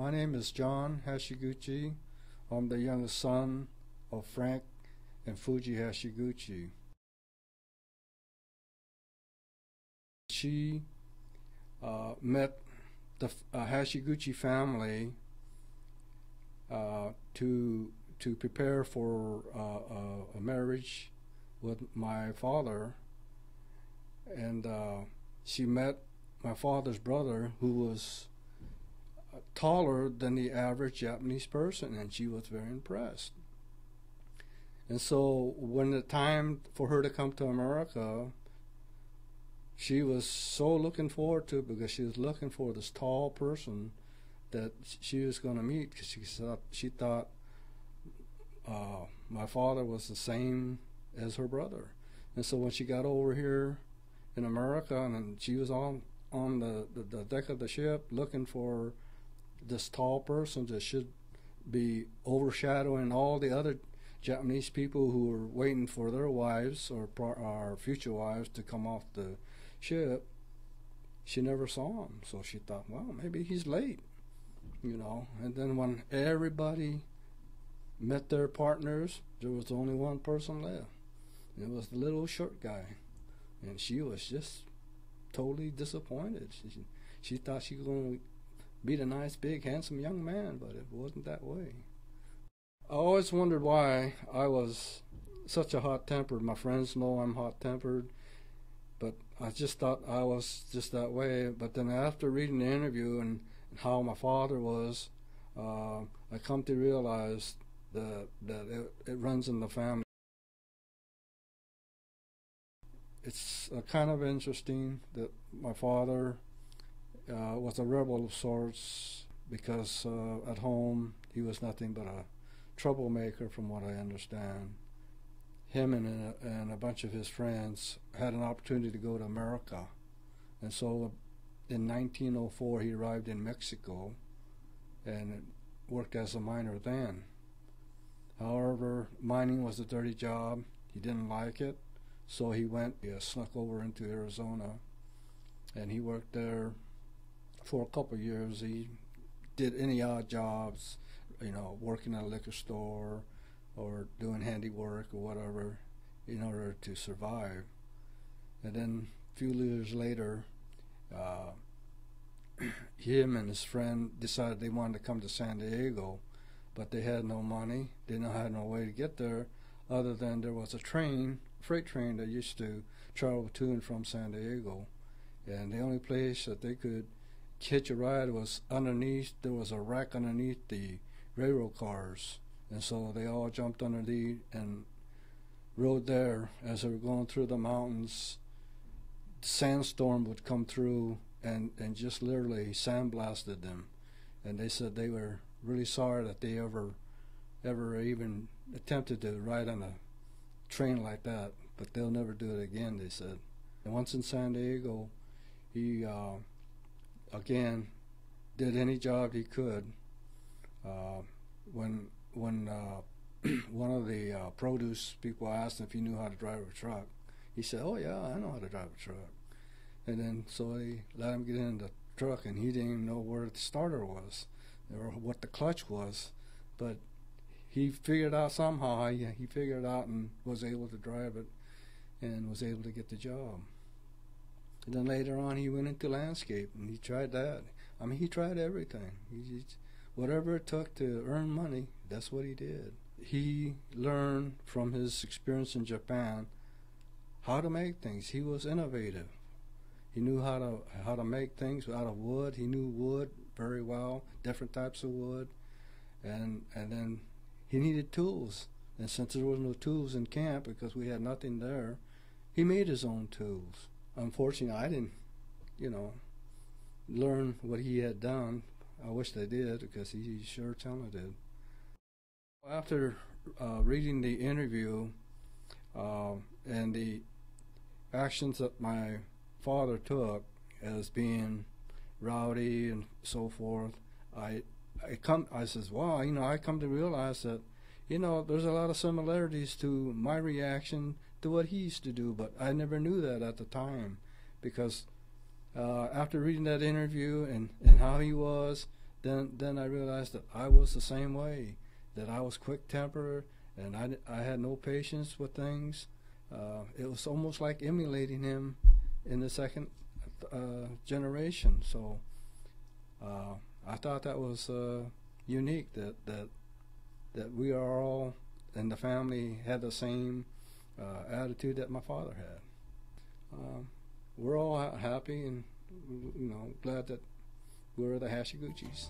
My name is John Hashiguchi. I'm the youngest son of Frank and Fuji Hashiguchi. She met the Hashiguchi family to prepare for a marriage with my father, and she met my father's brother, who was taller than the average Japanese person, and she was very impressed. And so when the time for her to come to America, she was so looking forward to it, because she was looking for this tall person that she was going to meet, because she thought my father was the same as her brother. And so when she got over here in America, and she was on the deck of the ship looking for this tall person that should be overshadowing all the other Japanese people who were waiting for their wives or future wives to come off the ship, she never saw him. So she thought, well, maybe he's late, you know. And then when everybody met their partners, there was only one person left. And it was the little short guy. And she was just totally disappointed. She thought she was going to meet a nice, big, handsome young man, but it wasn't that way. I always wondered why I was such a hot-tempered. My friends know I'm hot-tempered, but I just thought I was just that way. But then after reading the interview and how my father was, I come to realize that it runs in the family. It's kind of interesting that my father was a rebel of sorts, because at home he was nothing but a troublemaker, from what I understand. Him and a bunch of his friends had an opportunity to go to America, and so in 1904 he arrived in Mexico and worked as a miner then. However, mining was a dirty job. He didn't like it, so he snuck over into Arizona, and he worked there for a couple of years. He did any odd jobs, you know, working at a liquor store or doing handiwork or whatever in order to survive. And then a few years later, him and his friend decided they wanted to come to San Diego, but they had no money. They didn't have no way to get there, other than there was a freight train that used to travel to and from San Diego. And the only place that they could hitch a ride was underneath. There was a rack underneath the railroad cars, and so they all jumped underneath and rode there. As they were going through the mountains, the sandstorm would come through and just literally sandblasted them. And they said they were really sorry that they ever even attempted to ride on a train like that, but they'll never do it again, they said. And once in San Diego, he again did any job he could. When one of the produce people asked him if he knew how to drive a truck, he said, "Oh yeah, I know how to drive a truck." And then so they let him get in the truck, and he didn't even know where the starter was or what the clutch was, but he figured out somehow. He figured it out and was able to drive it and was able to get the job. And then later on, he went into landscape, and he tried that. I mean, he tried everything. Whatever it took to earn money, that's what he did. He learned from his experience in Japan how to make things. He was innovative. He knew how to make things out of wood. He knew wood very well, different types of wood, and then he needed tools. And since there was no tools in camp because we had nothing there, he made his own tools. Unfortunately, I didn't, learn what he had done. I wish I did, because he's sure talented. After reading the interview and the actions that my father took as being rowdy and so forth, I says, wow, I come to realize that, there's a lot of similarities to my reaction to what he used to do, but I never knew that at the time, because after reading that interview and how he was, then I realized that I was the same way, that I was quick-tempered, and I had no patience with things. It was almost like emulating him in the second generation. So I thought that was unique, that we are all in the family had the same attitude that my father had. We're all happy and glad that we're the Hashiguchis.